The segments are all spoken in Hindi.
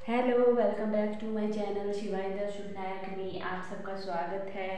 Hello, welcome back to my channel Shivainder Shubh Nayak में आप सबका स्वागत है।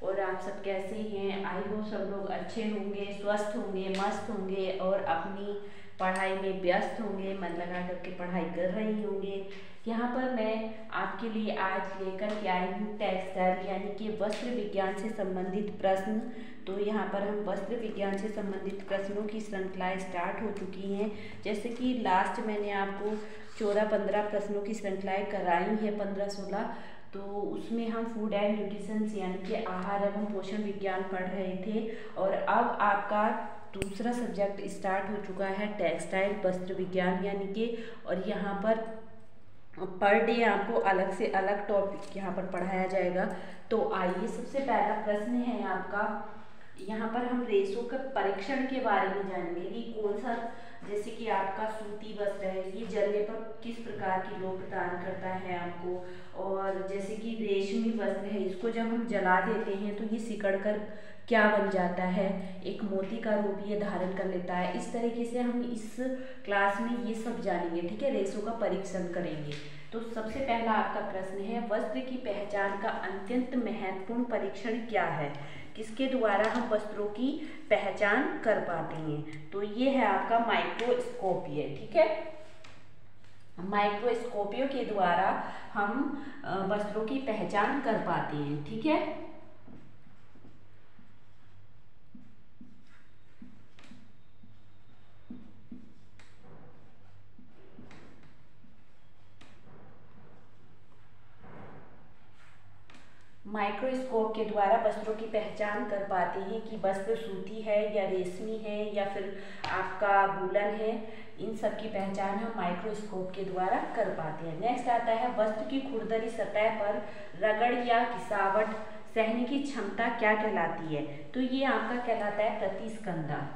और आप सब कैसे हैं? आई होप सब लोग अच्छे होंगे, स्वस्थ होंगे, मस्त होंगे और अपनी पढ़ाई में व्यस्त होंगे, मन लगा करके पढ़ाई कर रही होंगे। यहाँ पर मैं आपके लिए आज लेकर के आई हूँ टेक्सटाइल यानी कि वस्त्र विज्ञान से संबंधित प्रश्न। तो यहाँ पर हम वस्त्र विज्ञान से संबंधित प्रश्नों की श्रृंखला स्टार्ट हो चुकी हैं। जैसे कि लास्ट मैंने आपको 14-15 प्रश्नों की श्रृंखलाएं कराई है, 15-16। तो उसमें हम फूड एंड न्यूट्रिशन यानी कि आहार एवं पोषण विज्ञान पढ़ रहे थे। और अब आपका दूसरा सब्जेक्ट स्टार्ट हो चुका है टेक्सटाइल वस्त्र विज्ञान यानी कि, और यहाँ पर पर डे आपको अलग से अलग टॉपिक यहाँ पर पढ़ाया जाएगा। तो आइए, सबसे पहला प्रश्न है आपका, यहाँ पर हम रेशों के परीक्षण के बारे में जानेंगे कि कौन सा, जैसे कि आपका सूती वस्त्र है, ये जलने पर किस प्रकार की लो प्रदान करता है आपको। और जैसे कि रेशमी वस्त्र है, इसको जब हम जला देते हैं तो ये सिकड़ कर क्या बन जाता है, एक मोती का रूप ये धारण कर लेता है। इस तरीके से हम इस क्लास में ये सब जानेंगे, ठीक है, रेशों का परीक्षण करेंगे। तो सबसे पहला आपका प्रश्न है, वस्त्र की पहचान का अत्यंत महत्वपूर्ण परीक्षण क्या है? किसके द्वारा हम वस्त्रों की पहचान कर पाते हैं? तो ये है आपका माइक्रोस्कोपी, ठीक है। माइक्रोस्कोपियों के द्वारा हम वस्त्रों की पहचान कर पाते हैं, ठीक है। माइक्रोस्कोप के द्वारा वस्त्रों की पहचान कर पाते हैं कि वस्त्र सूती है या रेशमी है या फिर आपका वूलन है। इन सब की पहचान हम माइक्रोस्कोप के द्वारा कर पाते हैं। नेक्स्ट आता है, वस्त्र की खुरदरी सतह पर रगड़ या घिसावट सहने की क्षमता क्या कहलाती है? तो ये आपका कहलाता है प्रतिस्कंधा,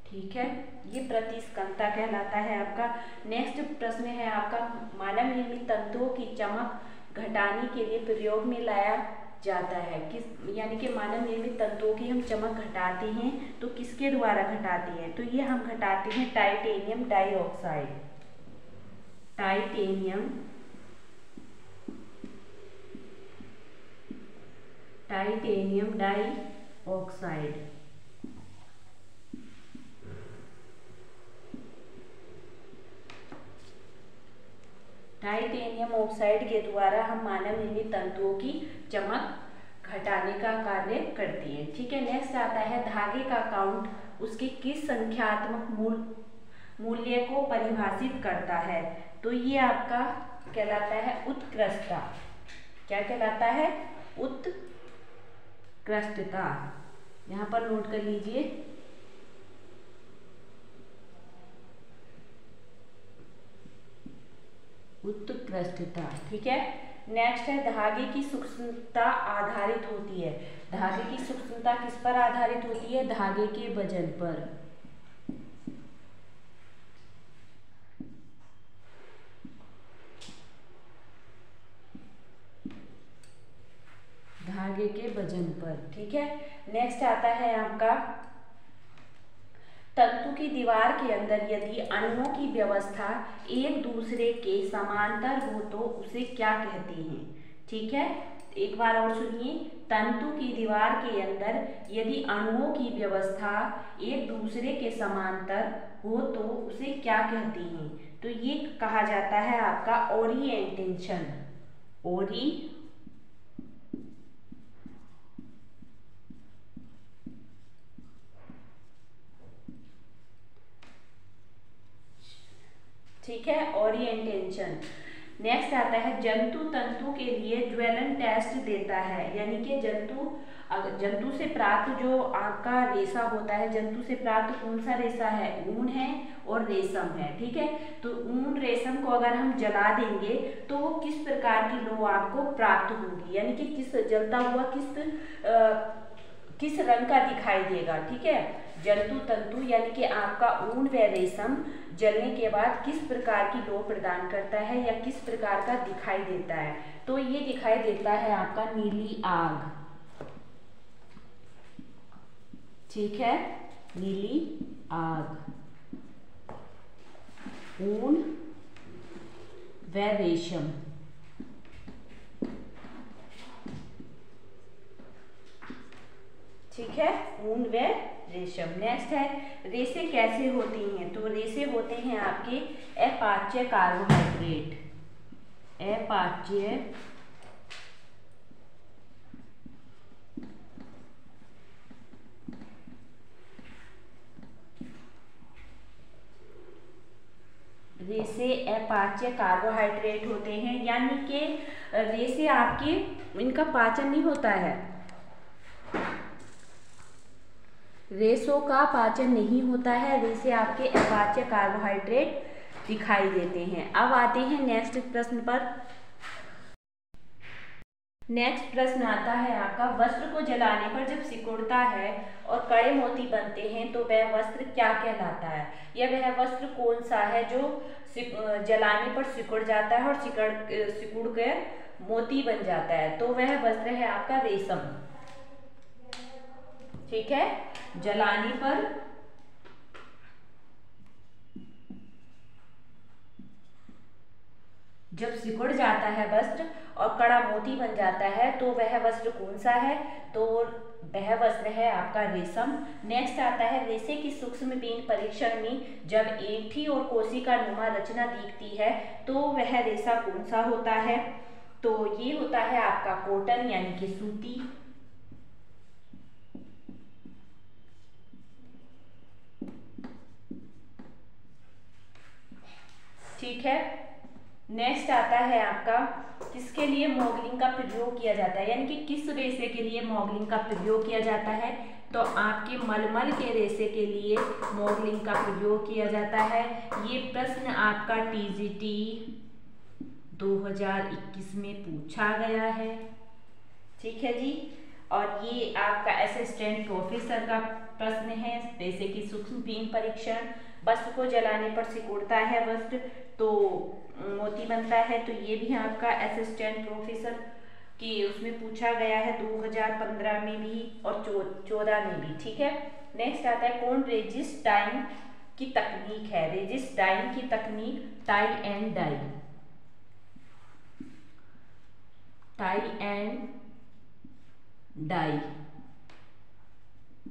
ठीक है, ये प्रतिस्कंधा कहलाता है आपका। नेक्स्ट प्रश्न है आपका, मानव निर्मित तंतुओं की चमक घटाने के लिए प्रयोग में लाया जाता है किस, यानी कि मानव निर्मित तंतुओं की हम चमक घटाते हैं तो किसके द्वारा घटाते हैं? तो ये हम घटाते हैं titanium dioxide, titanium dioxide. Titanium oxide के द्वारा हम मानव निर्मित तंतुओं की चमक घटाने का कार्य करती है, ठीक है। नेक्स्ट आता है, धागे का काउंट उसके किस संख्यात्मक मूल्य को परिभाषित करता है? तो ये आपका कहलाता है उत्कृष्टता। क्या कहलाता है? उत्कृष्टता। यहाँ पर नोट कर लीजिए। उत्कृष्टता, ठीक है। नेक्स्ट है, धागे की सूक्ष्मता आधारित होती है। धागे की सूक्ष्मता किस पर आधारित होती है? धागे के वजन पर। धागे के वजन पर, ठीक है। नेक्स्ट आता है आपका, तंतु की दीवार के अंदर यदि अणुओं की व्यवस्था एक दूसरे के समांतर हो तो उसे क्या कहते हैं? ठीक है, एक बार और सुनिए, तंतु की दीवार के अंदर यदि अणुओं की व्यवस्था एक दूसरे के समांतर हो तो उसे क्या कहते हैं? तो ये कहा जाता है आपका ओरिएंटेशन। ठीक है, ओरिएंटेशन। नेक्स्ट आता है, जंतु तंतु के लिए ज्वलन टेस्ट देता है, यानी कि जंतु से प्राप्त जो आपका रेशा होता है, जंतु से प्राप्त कौन सा रेशा है? ऊन है और रेशम है, ठीक है। तो ऊन रेशम को अगर हम जला देंगे तो वो किस प्रकार की लो आपको प्राप्त होगी, यानी कि किस जलता हुआ किस रंग का दिखाई देगा, ठीक है। जंतु तंतु यानी कि आपका ऊन व रेशम जलने के बाद किस प्रकार की लो प्रदान करता है या किस प्रकार का दिखाई देता है? तो ये दिखाई देता है आपका नीली आग। ठीक है, नीली आग, ऊन व रेशम। ठीक है, ऊन व रेशम। नेक्स्ट है रेसे कैसे होती हैं, तो रेसे होते हैं आपके अपाच्य कार्बोहाइड्रेट, अपाच्य रेसे अपाच्य कार्बोहाइड्रेट होते हैं, यानी कि रेसे आपके इनका पाचन नहीं होता है, रेसों का पाचन नहीं होता है, रेसे आपके अपाच्य कार्बोहाइड्रेट दिखाई देते हैं। अब आते हैं नेक्स्ट प्रश्न पर। नेक्स्ट प्रश्न आता है आपका, वस्त्र को जलाने पर जब सिकुड़ता है और कड़े मोती बनते हैं तो वह वस्त्र क्या कहलाता है, या वह वस्त्र कौन सा है जो जलाने पर सिकुड़ जाता है और सिकुड़ कर मोती बन जाता है, तो वह वस्त्र है आपका रेशम। ठीक है, जलाने पर जब सिकुड़ जाता है वस्त्र और कड़ा मोती बन जाता है तो वह वस्त्र कौन सा है, तो वह वस्त्र है आपका रेशम। नेक्स्ट आता है रेशे की सूक्ष्म बीन परीक्षण में जब एंठी और कोशिका नुमा रचना दिखती है तो वह रेशा कौन सा होता है, तो ये होता है आपका कॉटन यानी कि सूती। ठीक है, नेक्स्ट आता है आपका किसके लिए मॉडलिंग का प्रयोग किया जाता है, यानी कि किस रेशे के लिए मॉडलिंग का प्रयोग किया जाता है, तो आपके मलमल के रेशे के लिए मॉडलिंग का प्रयोग किया जाता है। ये प्रश्न आपका टीजीटी 2021 में पूछा गया है। ठीक है जी, और ये आपका असिस्टेंट प्रोफेसर का प्रश्न है। रेशे की सूक्ष्म बीन परीक्षण, वस्त्र को जलाने पर सिकुड़ता है वस्त्र तो मोती बनता है, तो ये भी आपका असिस्टेंट प्रोफेसर की उसमें पूछा गया है 2015 में भी और 14 में भी। ठीक है, नेक्स्ट आता है कौन रेजिस्ट डाइंग की तकनीक है, रेजिस्ट डाइंग की तकनीक tie and dye, tie and dye.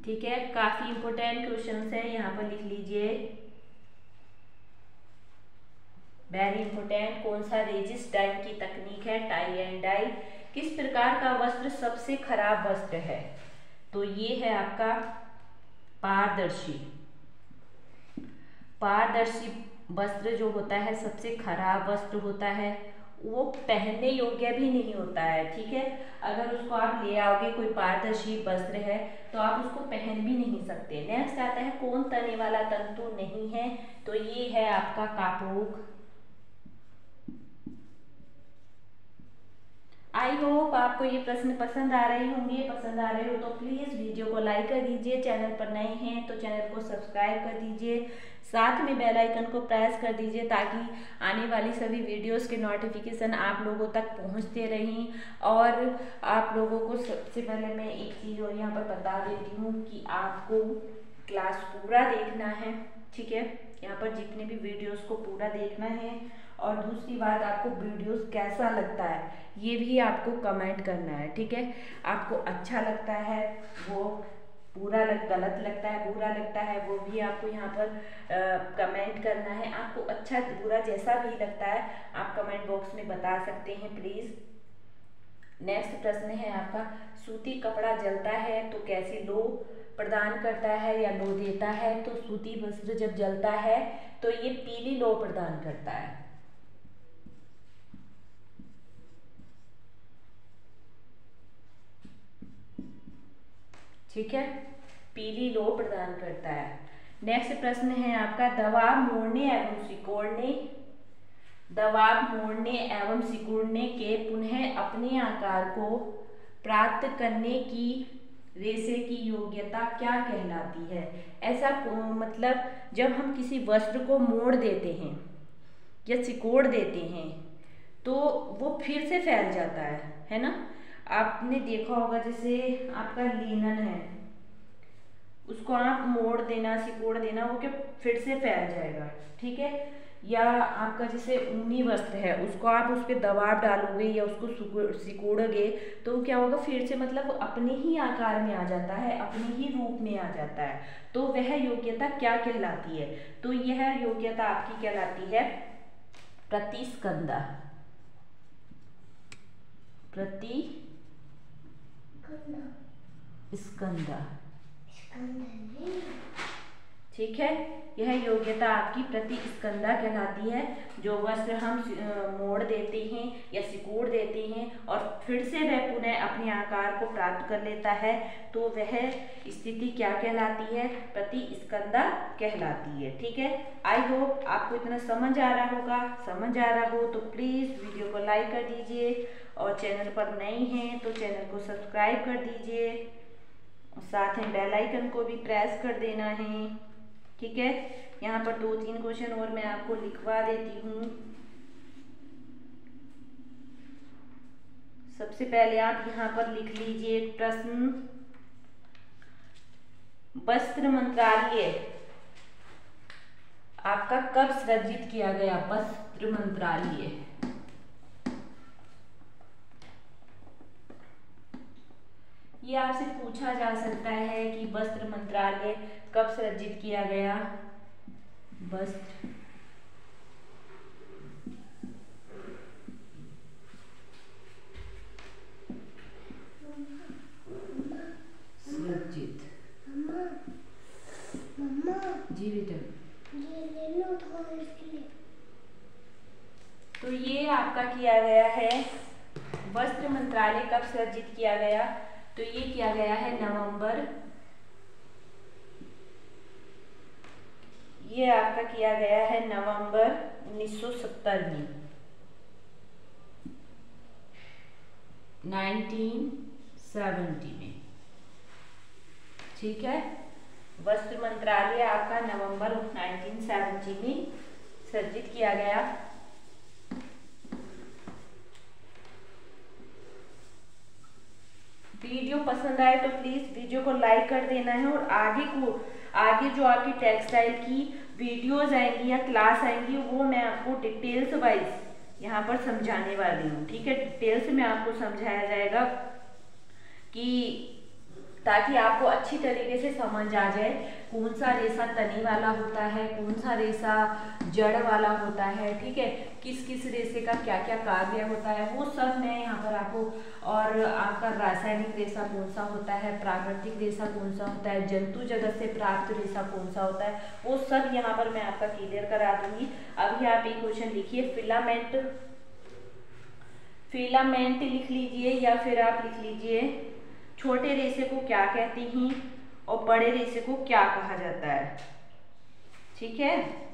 ठीक है, काफी इंपोर्टेंट क्वेश्चंस है, यहाँ पर लिख लीजिए, वेरी इंपोर्टेंट। कौन सा रेजिस्ट डाइंग की तकनीक है, टाई एंड डाई। किस प्रकार का वस्त्र सबसे खराब वस्त्र है, तो ये है आपका पारदर्शी। पारदर्शी वस्त्र जो होता है सबसे खराब वस्त्र होता है, वो पहनने योग्य भी नहीं होता है। ठीक है, अगर उसको आप ले आओगे कोई पारदर्शी वस्त्र है तो आप उसको पहन भी नहीं सकते। नेक्स्ट आता है कौन तने वाला तंतु नहीं है, तो ये है आपका कापोक। आई होप आपको ये प्रश्न पसंद आ रहे होंगे। पसंद आ रहे हो तो प्लीज़ वीडियो को लाइक कर दीजिए, चैनल पर नए हैं तो चैनल को सब्सक्राइब कर दीजिए, साथ में बेल आइकन को प्रेस कर दीजिए ताकि आने वाली सभी वीडियोस के नोटिफिकेशन आप लोगों तक पहुंचते रहें। और आप लोगों को सबसे पहले मैं एक चीज़ और यहाँ पर बता देती हूँ कि आपको क्लास पूरा देखना है। ठीक है, यहाँ पर जितने भी वीडियोस को पूरा देखना है, और दूसरी बात आपको वीडियोस कैसा लगता है ये भी आपको कमेंट करना है। ठीक है, आपको अच्छा लगता है वो गलत लगता है बुरा लगता है वो भी आपको यहाँ पर कमेंट करना है। आपको अच्छा बुरा जैसा भी लगता है आप कमेंट बॉक्स में बता सकते हैं प्लीज़। नेक्स्ट प्रश्न है आपका, सूती कपड़ा जलता है तो कैसी लो प्रदान करता है या लो देता है, तो सूती वस्त्र जब जलता है तो ये पीली लो प्रदान करता है। ठीक है, पीली लो प्रदान करता है। नेक्स्ट प्रश्न है आपका, दबाव मोड़ने एवं सिकुड़ने के पुनः अपने आकार को प्राप्त करने की रेशे की योग्यता क्या कहलाती है। ऐसा मतलब जब हम किसी वस्त्र को मोड़ देते हैं या सिकोड़ देते हैं तो वो फिर से फैल जाता है ना। आपने देखा होगा जैसे आपका लिनन है, उसको आप मोड़ देना, सिकोड़ देना, वो क्या फिर से फैल जाएगा, ठीक है। या आपका जैसे ऊनी वस्त्र है, उसको आप उस पर दबाव डालोगे या उसको सिकोड़ोगे तो क्या होगा, फिर से मतलब अपने ही आकार में आ जाता है, अपने ही रूप में आ जाता है। तो वह योग्यता क्या कहलाती है? तो यह योग्यता आपकी कहलाती है प्रतिस्कंदा। प्रतिस्कंदा, ठीक है। यह योग्यता आपकी प्रतिस्कंदा कहलाती है। जो वस्त्र हम मोड़ देते हैं या सिकोड़ देते हैं और फिर से वह पुनः अपने आकार को प्राप्त कर लेता है, तो वह स्थिति क्या कहलाती है? प्रतिस्कंदा कहलाती है, ठीक है। आई होप आपको इतना समझ आ रहा होगा। समझ आ रहा हो तो प्लीज़ वीडियो को लाइक कर दीजिए और चैनल पर नए हैं तो चैनल को सब्सक्राइब कर दीजिए, साथ में बेल आइकन को भी प्रेस कर देना है, ठीक है। यहाँ पर 2-3 क्वेश्चन और मैं आपको लिखवा देती हूँ। सबसे पहले आप यहाँ पर लिख लीजिए प्रश्न, वस्त्र मंत्रालय आपका कब सृजित किया गया? वस्त्र मंत्रालय ये आपसे पूछा जा सकता है कि वस्त्र मंत्रालय कब सृजित किया गया? वस्त्र सृजित, जी बेटा, तो ये आपका किया गया है, वस्त्र मंत्रालय कब सृजित किया गया? तो ये किया गया है नवंबर, ये आपका किया गया है नवंबर 1970 में, 1970 में, ठीक है। वस्त्र मंत्रालय आपका नवंबर 1970 में सृजित किया गया। वीडियो पसंद आए तो प्लीज वीडियो को लाइक कर देना है और आगे जो आपकी टेक्सटाइल की वीडियोस आएंगी या क्लास आएंगी वो मैं आपको डिटेल्स वाइज यहाँ पर समझाने वाली हूँ, ठीक है। डिटेल्स में आपको समझाया जाएगा कि ताकि आपको अच्छी तरीके से समझ आ जाए कौन सा रेशा तनी वाला होता है, कौन सा रेशा जड़ वाला होता है, ठीक है। किस किस रेशे का क्या क्या कार्य होता है वो सब मैं यहाँ पर आपको, और आपका रासायनिक रेशा कौन सा होता है, प्राकृतिक रेशा कौन सा होता है, जंतु जगत से प्राप्त रेशा कौन सा होता है, वो सब यहाँ पर मैं आपका क्लियर करा दूंगी। अभी आप एक क्वेश्चन लिखिए, फिलामेंट, फिलामेंट लिख लीजिए या फिर आप लिख लीजिए छोटे रेशे को क्या कहते हैं और बड़े रेशे को क्या कहा जाता है, ठीक है।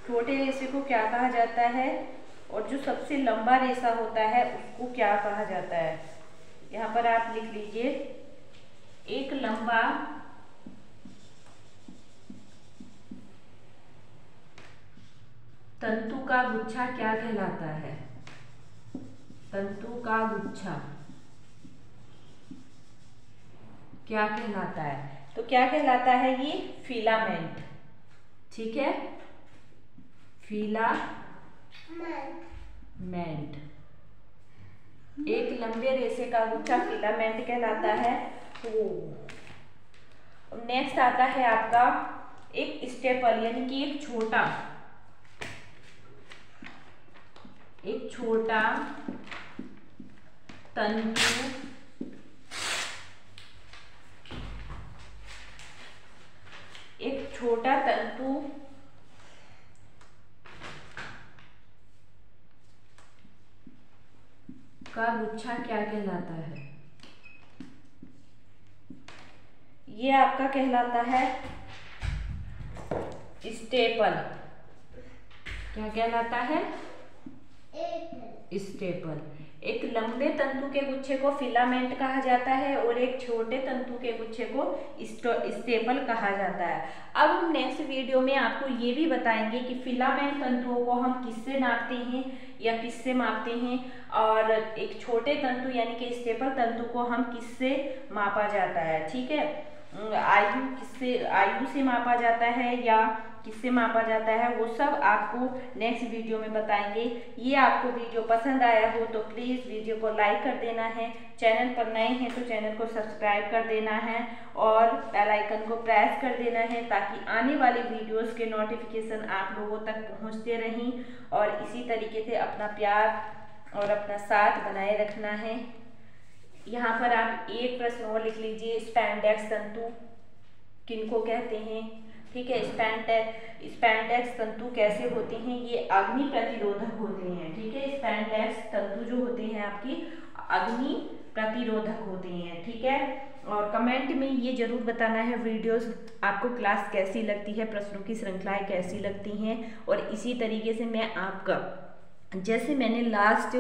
छोटे रेशे को क्या कहा जाता है और जो सबसे लंबा रेशा होता है उसको क्या कहा जाता है। यहाँ पर आप लिख लीजिए, एक लंबा तंतु का गुच्छा क्या कहलाता है? तंतु का गुच्छा क्या कहलाता है? तो क्या कहलाता है ये? फिलामेंट, ठीक है। फिलामेंट, एक लंबे रेशे का गुच्छा फिलामेंट कहलाता है। तो नेक्स्ट आता है आपका एक स्टेपल, यानी कि एक छोटा तंतु का गुच्छा क्या कहलाता है? ये आपका कहलाता है स्टेपल। क्या कहलाता है? स्टेपल। एक लंबे तंतु के गुच्छे को फिलामेंट कहा जाता है और एक छोटे तंतु के गुच्छे को स्टेपल कहा जाता है। अब हम नेक्स्ट वीडियो में आपको ये भी बताएंगे कि फिलामेंट तंतुओं को हम किससे नापते हैं या किससे मापते हैं, और एक छोटे तंतु यानी कि स्टेपल तंतु को हम किससे मापा जाता है, ठीक है। आयु से मापा जाता है या किससे मापा जाता है, वो सब आपको नेक्स्ट वीडियो में बताएंगे। ये आपको वीडियो पसंद आया हो तो प्लीज़ वीडियो को लाइक कर देना है, चैनल पर नए हैं तो चैनल को सब्सक्राइब कर देना है और बेल आइकन को प्रेस कर देना है, ताकि आने वाली वीडियोस के नोटिफिकेशन आप लोगों तक पहुंचते रहें। और इसी तरीके से अपना प्यार और अपना साथ बनाए रखना है। यहाँ पर आप एक प्रश्न और लिख लीजिए, स्पैंडेक्स तंतु किनको कहते हैं। ठीक है, स्पैंडेक्स तंतु कैसे होते हैं, ये अग्नि प्रतिरोधक होते हैं। ठीक है, स्पैंडेक्स तंतु जो होते हैं आपकी अग्नि प्रतिरोधक होते हैं। ठीक है, और कमेंट में ये जरूर बताना है वीडियोस आपको क्लास कैसी लगती है, प्रश्नों की श्रृंखलाएं कैसी लगती हैं। और इसी तरीके से मैं आपका, जैसे मैंने लास्ट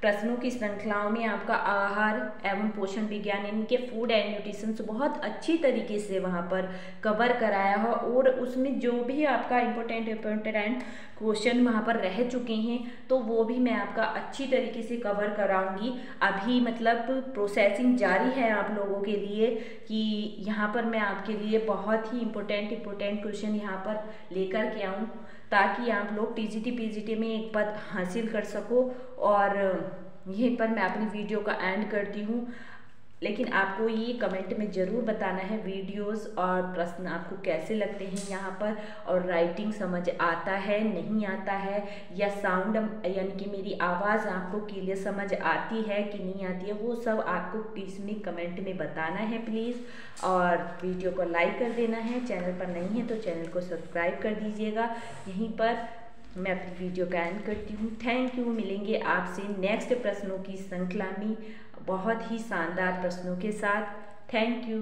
प्रश्नों की श्रृंखलाओं में आपका आहार एवं पोषण विज्ञान, इनके फूड एंड न्यूट्रिशन बहुत अच्छी तरीके से वहाँ पर कवर कराया हो, और उसमें जो भी आपका इम्पोर्टेंट क्वेश्चन वहाँ पर रह चुके हैं तो वो भी मैं आपका अच्छी तरीके से कवर कराऊंगी। अभी मतलब प्रोसेसिंग जारी है आप लोगों के लिए कि यहाँ पर मैं आपके लिए बहुत ही इम्पोर्टेंट क्वेश्चन यहाँ पर लेकर के आऊँ, ताकि आप लोग टीजीटी पीजीटी में एक पद हासिल कर सको। और यहीं पर मैं अपनी वीडियो का एंड करती हूँ, लेकिन आपको ये कमेंट में ज़रूर बताना है वीडियोस और प्रश्न आपको कैसे लगते हैं यहाँ पर, और राइटिंग समझ आता है नहीं आता है, या साउंड यानी कि मेरी आवाज़ आपको क्लियर समझ आती है कि नहीं आती है, वो सब आपको प्लीज़ में कमेंट में बताना है प्लीज़। और वीडियो को लाइक कर देना है, चैनल पर नहीं है तो चैनल को सब्सक्राइब कर दीजिएगा। यहीं पर मैं अपनी वीडियो का एंड करती हूँ। Thank you. मिलेंगे आपसे नेक्स्ट प्रश्नों की श्रृंखला में बहुत ही शानदार प्रश्नों के साथ। Thank you.